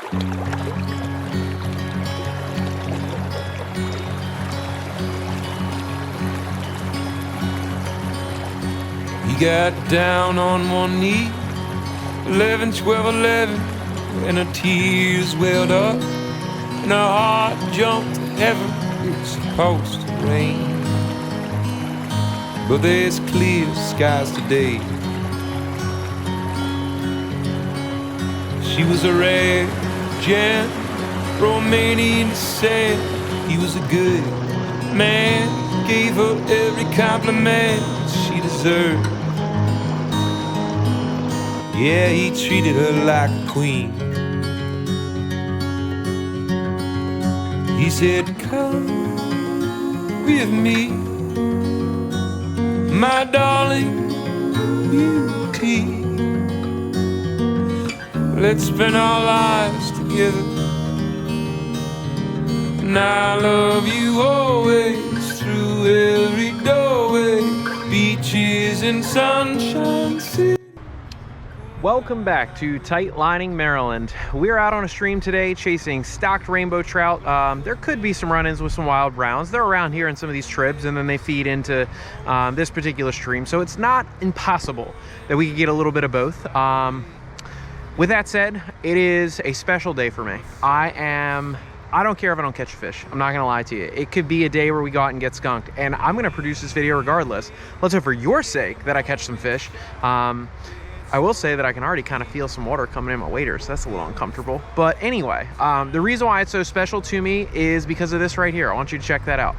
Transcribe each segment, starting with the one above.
He got down on one knee, 11, 12, 11, and her tears welled up, and her heart jumped to heaven. It's supposed to rain, but there's clear skies today. She was a red gem, Romanian descent. He was a good man, gave her every compliment she deserved. Yeah, he treated her like a queen. He said, come with me, my darling beauty. Let's spend our lives together, and I love you always, through every doorway, beaches and sunshine city. Welcome back to Tight Lining, Maryland. We're out on a stream today chasing stocked rainbow trout. There could be some run-ins with some wild browns. They're around here in some of these tribs, and then they feed into this particular stream. So it's not impossible that we could get a little bit of both. With that said, it is a special day for me. I don't care if I don't catch a fish. I'm not gonna lie to you. It could be a day where we go out and get skunked, and I'm gonna produce this video regardless. Let's hope for your sake that I catch some fish. I will say that I can already kind of feel some water coming in my waders. That's a little uncomfortable. But anyway, the reason why it's so special to me is because of this right here. I want you to check that out.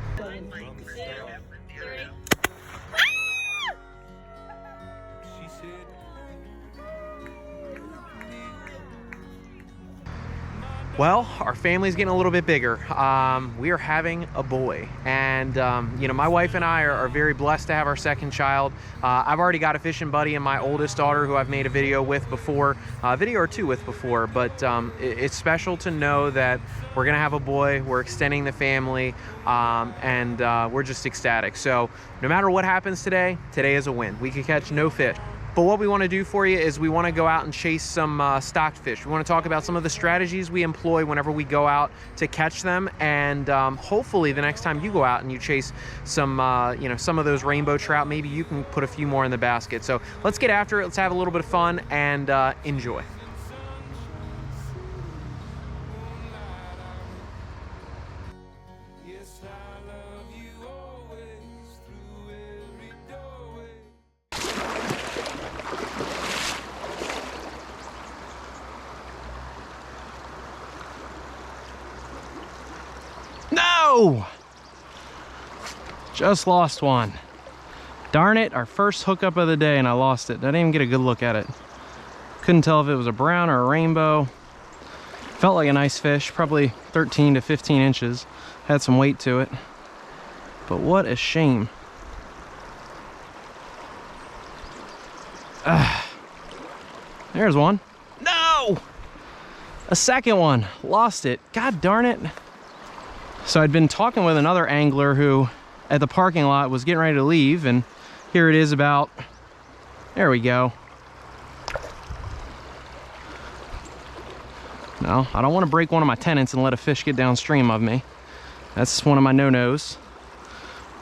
Well, our family's getting a little bit bigger. We are having a boy, and you know, my wife and I are very blessed to have our second child. I've already got a fishing buddy and my oldest daughter who I've made a video with before, a video or two with before, but it's special to know that we're gonna have a boy, we're extending the family, and we're just ecstatic. So no matter what happens today, today is a win. We could catch no fish. But what we want to do for you is we want to go out and chase some stocked fish. We want to talk about some of the strategies we employ whenever we go out to catch them, and hopefully the next time you go out and you chase some, you know, some of those rainbow trout, maybe you can put a few more in the basket. So let's get after it. Let's have a little bit of fun and enjoy. No! Just lost one. Darn it, our first hookup of the day and I lost it. I didn't even get a good look at it. Couldn't tell if it was a brown or a rainbow. Felt like a nice fish, probably 13 to 15 inches. Had some weight to it. But what a shame. There's one. No! A second one. Lost it. God darn it. So I'd been talking with another angler who at the parking lot was getting ready to leave, and here it is about, there we go. No, I don't want to break one of my tenants and let a fish get downstream of me. That's one of my no-nos.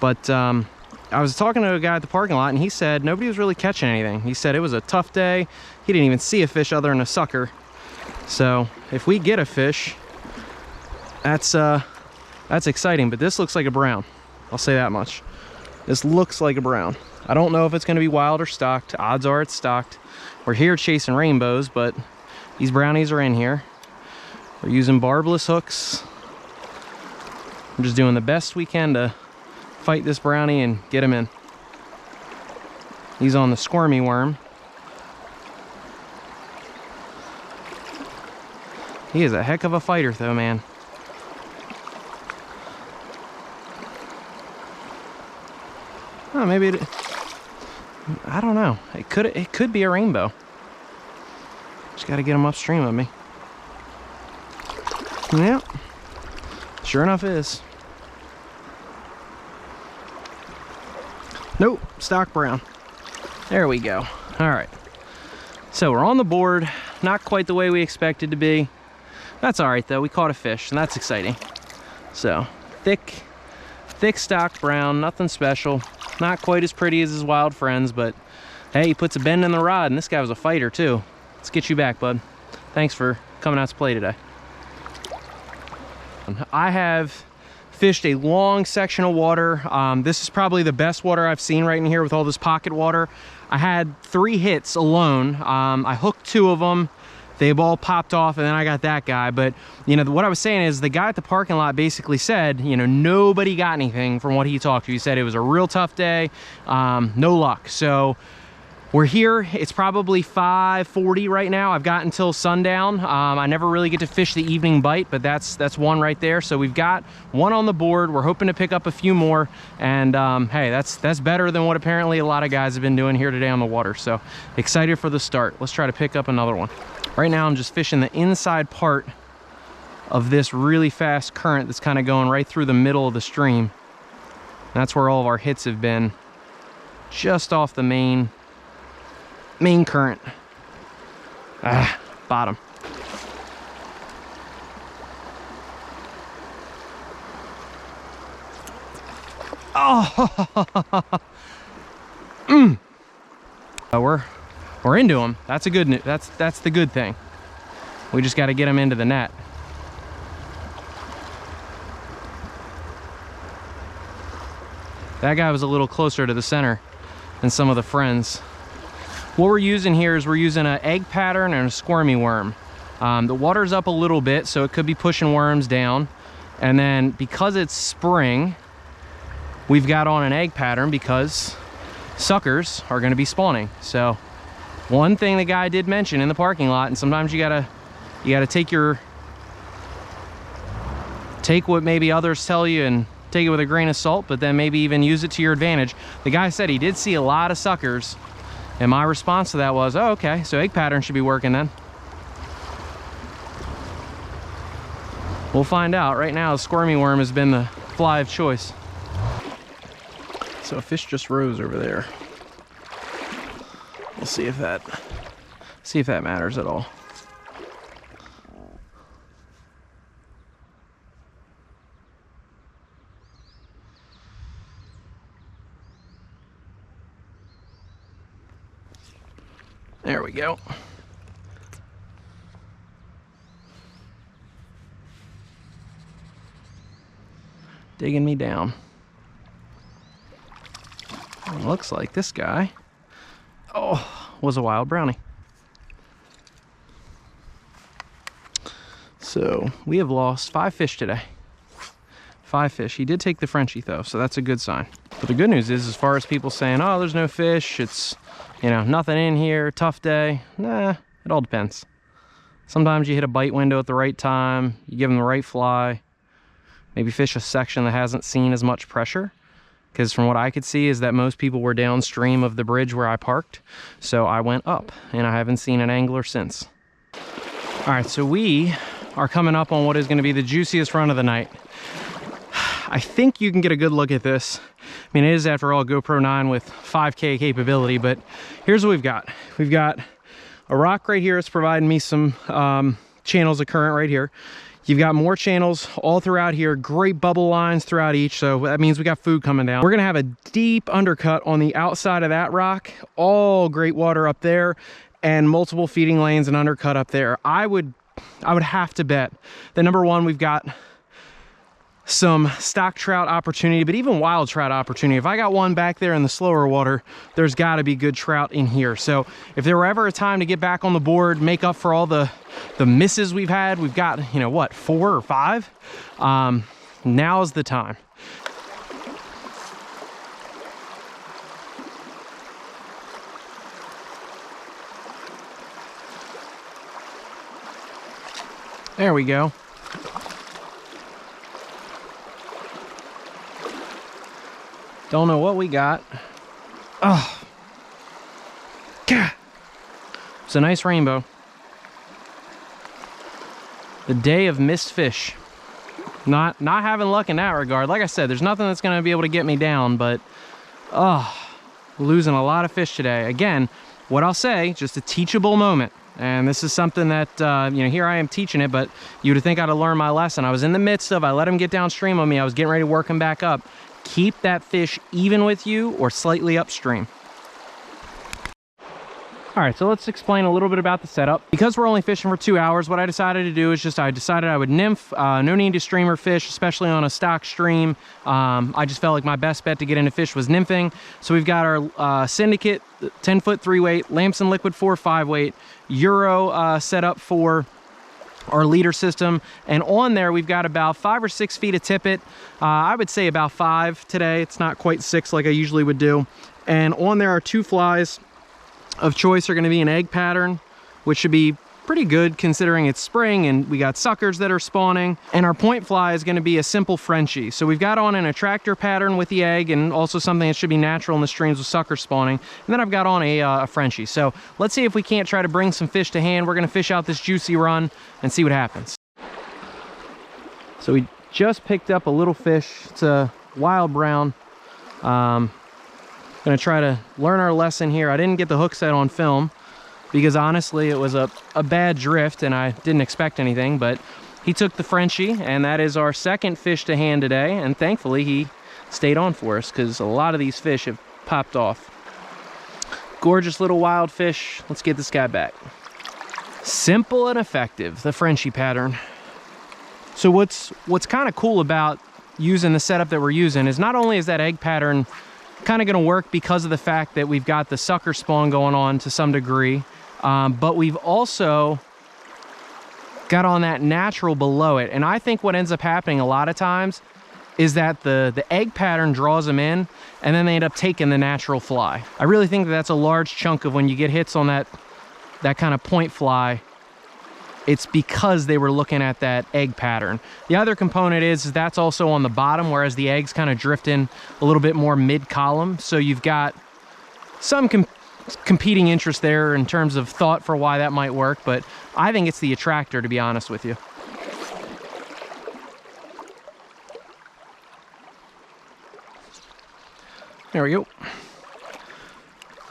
But I was talking to a guy at the parking lot, and he said nobody was really catching anything. He said it was a tough day. He didn't even see a fish other than a sucker. So if we get a fish, that's exciting. But this looks like a brown. I'll say that much. This looks like a brown. I don't know if it's going to be wild or stocked. Odds are it's stocked. We're here chasing rainbows, but these brownies are in here. We're using barbless hooks. We're just doing the best we can to fight this brownie and get him in. He's on the squirmy worm. He is a heck of a fighter though, man. Oh, maybe it, I don't know. It could be a rainbow. Just got to get him upstream of me. Yep. Sure enough is. Nope, stock brown. There we go. All right. So we're on the board. Not quite the way we expected to be. That's all right though, we caught a fish and that's exciting. So, thick stock brown, nothing special. Not quite as pretty as his wild friends, but hey, he puts a bend in the rod, and this guy was a fighter too. Let's get you back, bud. Thanks for coming out to play today. I have fished a long section of water. This is probably the best water I've seen right in here with all this pocket water. I had 3 hits alone. I hooked 2 of them. They've all popped off, and then I got that guy. But, you know, what I was saying is the guy at the parking lot basically said, you know, nobody got anything from what he talked to. He said it was a real tough day, no luck. So we're here. It's probably 5:40 right now. I've got until sundown. I never really get to fish the evening bite, but that's one right there. So we've got 1 on the board. We're hoping to pick up a few more. And hey, that's better than what apparently a lot of guys have been doing here today on the water. So excited for the start. Let's try to pick up another one. Right now I'm just fishing the inside part of this really fast current that's kind of going right through the middle of the stream. That's where all of our hits have been, just off the main current. Bottom. Oh, we're into them. That's a good news. That's the good thing. We just got to get them into the net. That guy was a little closer to the center than some of the friends. What we're using here is we're using an egg pattern and a squirmy worm. The water's up a little bit, so it could be pushing worms down. And then because it's spring, we've got on an egg pattern because suckers are going to be spawning. So one thing the guy did mention in the parking lot, and sometimes you gotta take what maybe others tell you and take it with a grain of salt, but then maybe even use it to your advantage. The guy said he did see a lot of suckers, and my response to that was, oh, okay, so egg pattern should be working then. We'll find out. Right now, the squirmy worm has been the fly of choice. So a fish just rose over there. We'll see if that matters at all. There we go. Digging me down. It looks like this guy, was a wild brownie. So we have lost 5 fish today. 5 fish. He did take the Frenchie though, so that's a good sign. But the good news is, as far as people saying, oh, there's no fish, it's, you know, nothing in here, tough day. Nah, it all depends. Sometimes you hit a bite window at the right time, you give them the right fly, maybe fish a section that hasn't seen as much pressure. Because from what I could see is that most people were downstream of the bridge where I parked. So I went up, and I haven't seen an angler since. All right, so we are coming up on what is going to be the juiciest run of the night. I think you can get a good look at this. I mean, it is, after all, a GoPro 9 with 5K capability, but here's what we've got. We've got a rock right here that's providing me some channels of current right here. You've got more channels all throughout here, great bubble lines throughout each, so that means we got food coming down. We're gonna have a deep undercut on the outside of that rock, all great water up there, and multiple feeding lanes and undercut up there. I would have to bet that, number one, we've got some stock trout opportunity, but even wild trout opportunity. If I got one back there in the slower water, there's got to be good trout in here. So if there were ever a time to get back on the board, make up for all the misses we've had, we've got, you know, what, 4 or 5? Now's the time. There we go. Don't know what we got. Oh, God. It's a nice rainbow. The day of missed fish. Not having luck in that regard. Like I said, there's nothing that's going to be able to get me down, but losing a lot of fish today. Again, what I'll say, just a teachable moment. And this is something that, you know, here I am teaching it, but you would think I'd have learned my lesson. I was in the midst of, I let him get downstream on me. I was getting ready to work him back up. Keep that fish even with you or slightly upstream. All right, so let's explain a little bit about the setup. Because we're only fishing for 2 hours, what I decided to do is just, I decided I would nymph, no need to streamer fish, especially on a stock stream. I just felt like my best bet to get into fish was nymphing. So we've got our Syndicate 10-foot 3-weight, Lamson Liquid 4 5-weight, Euro setup for our leader system, and on there we've got about 5 or 6 feet of tippet. I would say about 5 today. It's not quite 6 like I usually would do. And on there are 2 flies of choice are going to be an egg pattern, which should be pretty good considering it's spring and we got suckers that are spawning. And our point fly is going to be a simple Frenchie. So we've got on an attractor pattern with the egg and also something that should be natural in the streams with sucker spawning. And then I've got on a Frenchie. So let's see if we can't try to bring some fish to hand. We're going to fish out this juicy run and see what happens. So we just picked up a little fish. It's a wild brown. Gonna try to learn our lesson here. I didn't get the hook set on film because honestly it was a bad drift and I didn't expect anything, but he took the Frenchie and that is our second fish to hand today, and thankfully he stayed on for us because a lot of these fish have popped off. Gorgeous little wild fish. Let's get this guy back. Simple and effective, the Frenchie pattern. So what's kind of cool about using the setup that we're using is not only is that egg pattern kind of going to work because of the fact that we've got the sucker spawn going on to some degree, but we've also got on that natural below it. And I think what ends up happening a lot of times is that the egg pattern draws them in and then they end up taking the natural fly. I really think that that's a large chunk of when you get hits on that kind of point fly. It's because they were looking at that egg pattern. The other component is that's also on the bottom, whereas the eggs kind of drift in a little bit more mid-column. So you've got some competing interest there in terms of thought for why that might work, but I think it's the attractor, to be honest with you. There we go.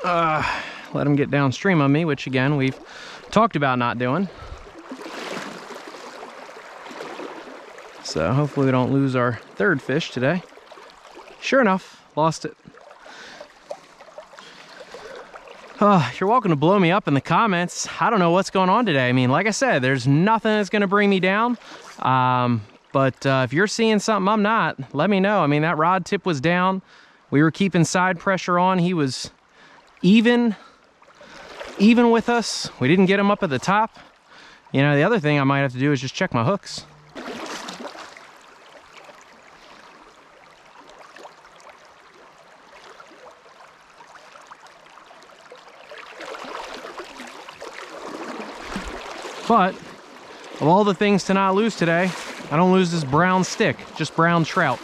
Let him get downstream on me, which again, we've talked about not doing. So hopefully we don't lose our third fish today. Sure enough, lost it. You're welcome to blow me up in the comments. I don't know what's going on today. I mean, like I said, there's nothing that's going to bring me down. But if you're seeing something I'm not, let me know. I mean, that rod tip was down. We were keeping side pressure on. He was even with us. We didn't get him up at the top. You know, the other thing I might have to do is just check my hooks. But of all the things to not lose today, I don't lose this brown stick, just brown trout.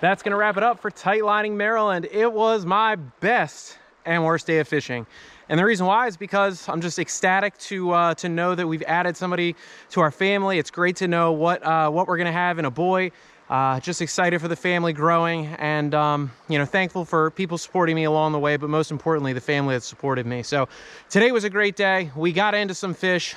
That's gonna wrap it up for Tight Lining Maryland. It was my best and worst day of fishing. And the reason why is because I'm just ecstatic to know that we've added somebody to our family. It's great to know what we're gonna have in a boy. Just excited for the family growing, and you know, thankful for people supporting me along the way, but most importantly, the family that supported me. So today was a great day. We got into some fish,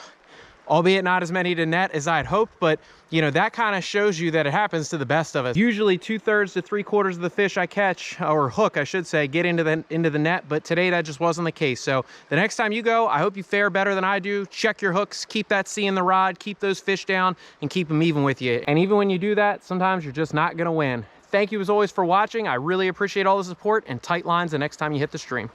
albeit not as many to net as I had hoped, but you know, that kind of shows you that it happens to the best of us. Usually 2/3 to 3/4 of the fish I catch, or hook I should say, get into the net, but today that just wasn't the case. So the next time you go, I hope you fare better than I do. Check your hooks, keep that C in the rod, keep those fish down, and keep them even with you. And even when you do that, sometimes you're just not gonna win. Thank you as always for watching. I really appreciate all the support, and tight lines the next time you hit the stream.